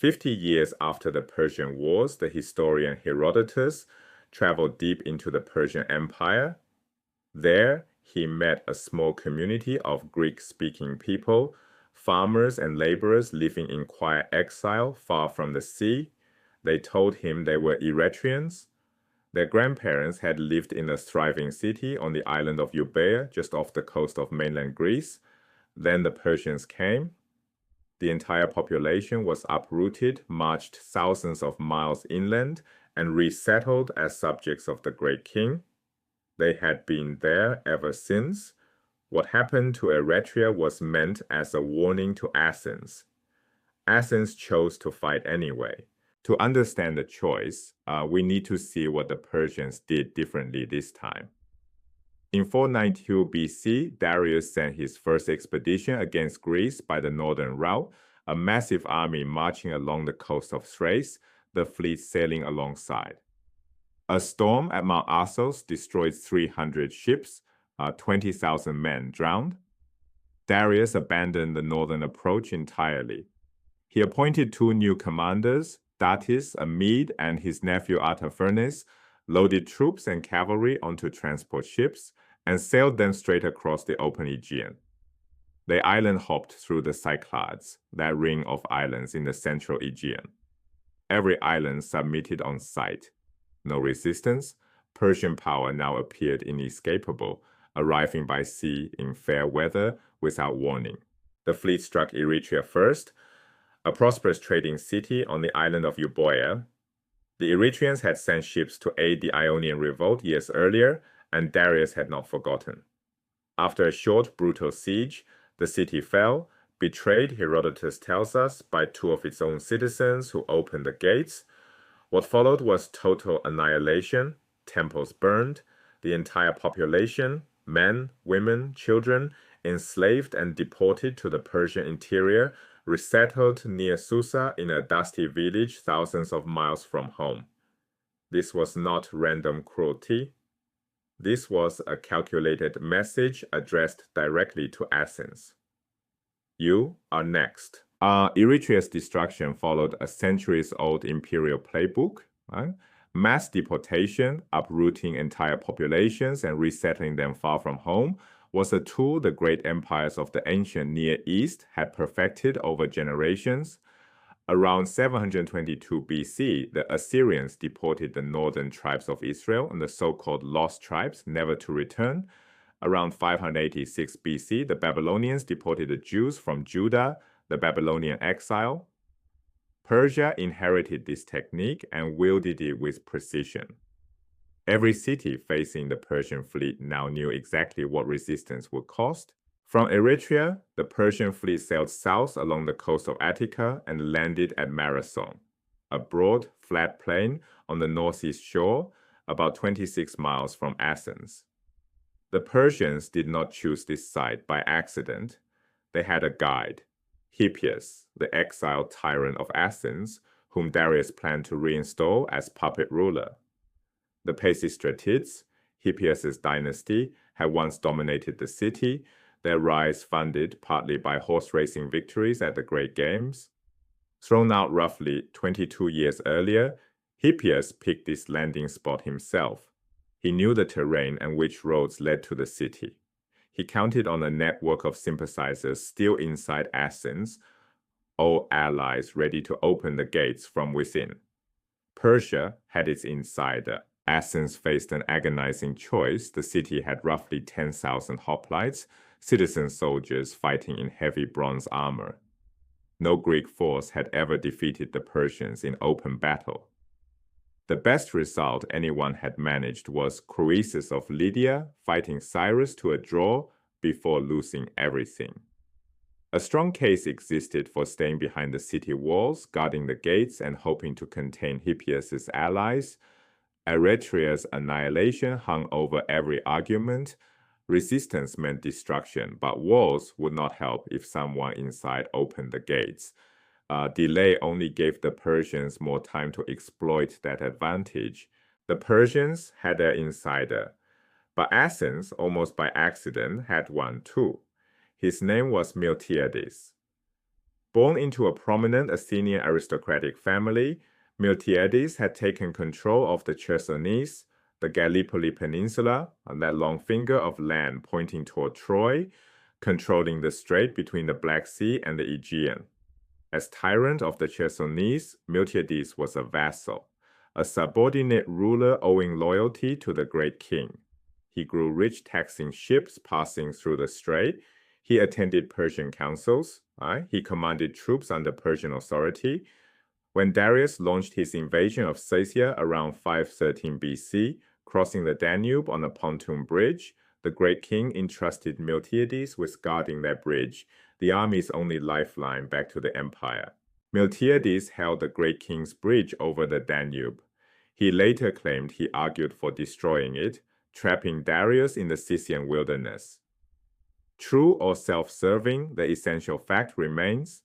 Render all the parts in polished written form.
50 years after the Persian Wars, the historian Herodotus traveled deep into the Persian Empire. There, he met a small community of Greek-speaking people, farmers and laborers living in quiet exile far from the sea. They told him they were Eretrians. Their grandparents had lived in a thriving city on the island of Euboea, just off the coast of mainland Greece. Then the Persians came. The entire population was uprooted, marched thousands of miles inland, and resettled as subjects of the great king. They had been there ever since. What happened to Eretria was meant as a warning to Athens. Athens chose to fight anyway. To understand the choice, we need to see what the Persians did differently this time. In 492 BC, Darius sent his first expedition against Greece by the northern route, a massive army marching along the coast of Thrace, the fleet sailing alongside. A storm at Mount Athos destroyed 300 ships, 20,000 men drowned. Darius abandoned the northern approach entirely. He appointed two new commanders, Datis, a Mede, and his nephew Artaphernes, loaded troops and cavalry onto transport ships, and sailed them straight across the open Aegean. They island-hopped through the Cyclades, that ring of islands in the central Aegean. Every island submitted on sight. No resistance, Persian power now appeared inescapable, arriving by sea in fair weather without warning. The fleet struck Eretria first, a prosperous trading city on the island of Euboea. The Eretrians had sent ships to aid the Ionian revolt years earlier, and Darius had not forgotten. After a short, brutal siege, the city fell, betrayed, Herodotus tells us, by two of its own citizens who opened the gates. What followed was total annihilation, temples burned, the entire population, men, women, children, enslaved and deported to the Persian interior, resettled near Susa in a dusty village thousands of miles from home. This was not random cruelty. This was a calculated message addressed directly to Athens. You are next. Eretria's destruction followed a centuries-old imperial playbook. Mass deportation, uprooting entire populations and resettling them far from home, was a tool the great empires of the ancient Near East had perfected over generations. Around 722 BC, the Assyrians deported the northern tribes of Israel and the so-called lost tribes, never to return. Around 586 BC, the Babylonians deported the Jews from Judah, the Babylonian Exile. Persia inherited this technique and wielded it with precision. Every city facing the Persian fleet now knew exactly what resistance would cost. From Eretria, the Persian fleet sailed south along the coast of Attica and landed at Marathon, a broad, flat plain on the northeast shore, about 26 miles from Athens. The Persians did not choose this site by accident. They had a guide, Hippias, the exiled tyrant of Athens, whom Darius planned to reinstall as puppet ruler. The Pisistratids, Hippias's dynasty, had once dominated the city, their rise funded partly by horse racing victories at the Great Games. Thrown out roughly 22 years earlier, Hippias picked this landing spot himself. He knew the terrain and which roads led to the city. He counted on a network of sympathizers still inside Athens, all allies ready to open the gates from within. Persia had its insider. Athens faced an agonizing choice. The city had roughly 10,000 hoplites, citizen soldiers fighting in heavy bronze armor. No Greek force had ever defeated the Persians in open battle. The best result anyone had managed was Croesus of Lydia fighting Cyrus to a draw before losing everything. A strong case existed for staying behind the city walls, guarding the gates, and hoping to contain Hippias's allies. Eretria's annihilation hung over every argument. Resistance meant destruction, but walls would not help if someone inside opened the gates. Delay only gave the Persians more time to exploit that advantage. The Persians had their insider, but Athens, almost by accident, had one too. His name was Miltiades. Born into a prominent Athenian aristocratic family, Miltiades had taken control of the Chersonese, the Gallipoli Peninsula, and that long finger of land pointing toward Troy, controlling the strait between the Black Sea and the Aegean. As tyrant of the Chersonese, Miltiades was a vassal, a subordinate ruler owing loyalty to the great king. He grew rich taxing ships passing through the strait. He attended Persian councils. He commanded troops under Persian authority. When Darius launched his invasion of Susa around 513 BC, crossing the Danube on a pontoon bridge, the great king entrusted Miltiades with guarding that bridge, the army's only lifeline back to the empire. Miltiades held the great king's bridge over the Danube. He later claimed he argued for destroying it, trapping Darius in the Scythian wilderness. True or self-serving, the essential fact remains,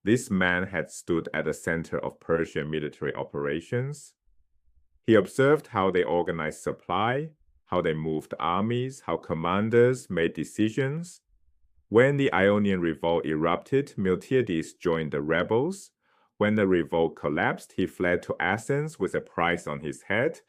this man had stood at the center of Persian military operations. He observed how they organized supply, how they moved armies, how commanders made decisions. When the Ionian revolt erupted, Miltiades joined the rebels. When the revolt collapsed, he fled to Athens with a price on his head,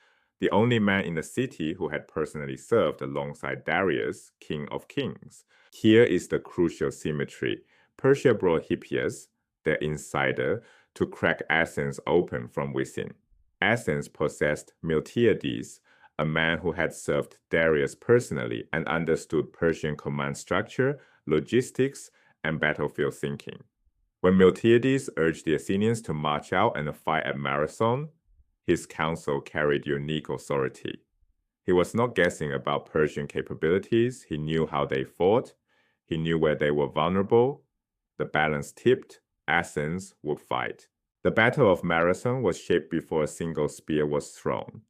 the only man in the city who had personally served alongside Darius, king of kings. Here is the crucial symmetry. Persia brought Hippias, their insider, to crack Athens open from within. Athens possessed Miltiades, a man who had served Darius personally and understood Persian command structure, logistics, and battlefield thinking. When Miltiades urged the Athenians to march out and fight at Marathon, his counsel carried unique authority. He was not guessing about Persian capabilities. He knew how they fought. He knew where they were vulnerable. The balance tipped. Athens would fight. The Battle of Marathon was shaped before a single spear was thrown.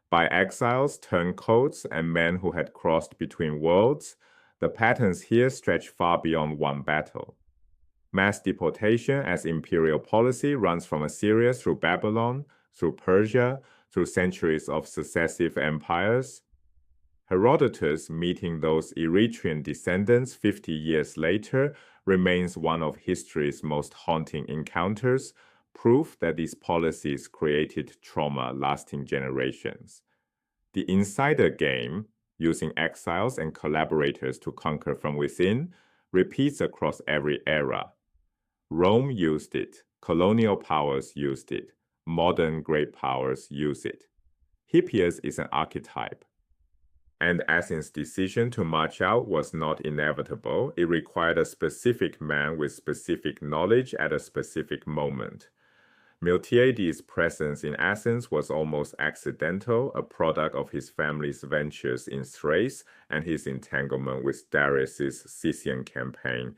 By exiles, turncoats, and men who had crossed between worlds, the patterns here stretch far beyond one battle. Mass deportation as imperial policy runs from Assyria through Babylon, through Persia, through centuries of successive empires. Herodotus, meeting those Eretrian descendants 50 years later, remains one of history's most haunting encounters, proof that these policies created trauma lasting generations. The insider game, using exiles and collaborators to conquer from within, repeats across every era. Rome used it, colonial powers used it, modern great powers use it. Hippias is an archetype. And Athens' decision to march out was not inevitable. It required a specific man with specific knowledge at a specific moment. Miltiades' presence in Athens was almost accidental, a product of his family's ventures in Thrace and his entanglement with Darius' Scythian campaign.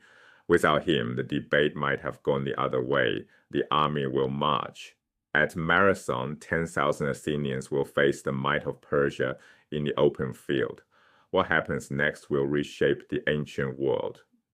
Without him, the debate might have gone the other way. The army will march. At Marathon, 10,000 Athenians will face the might of Persia in the open field. What happens next will reshape the ancient world.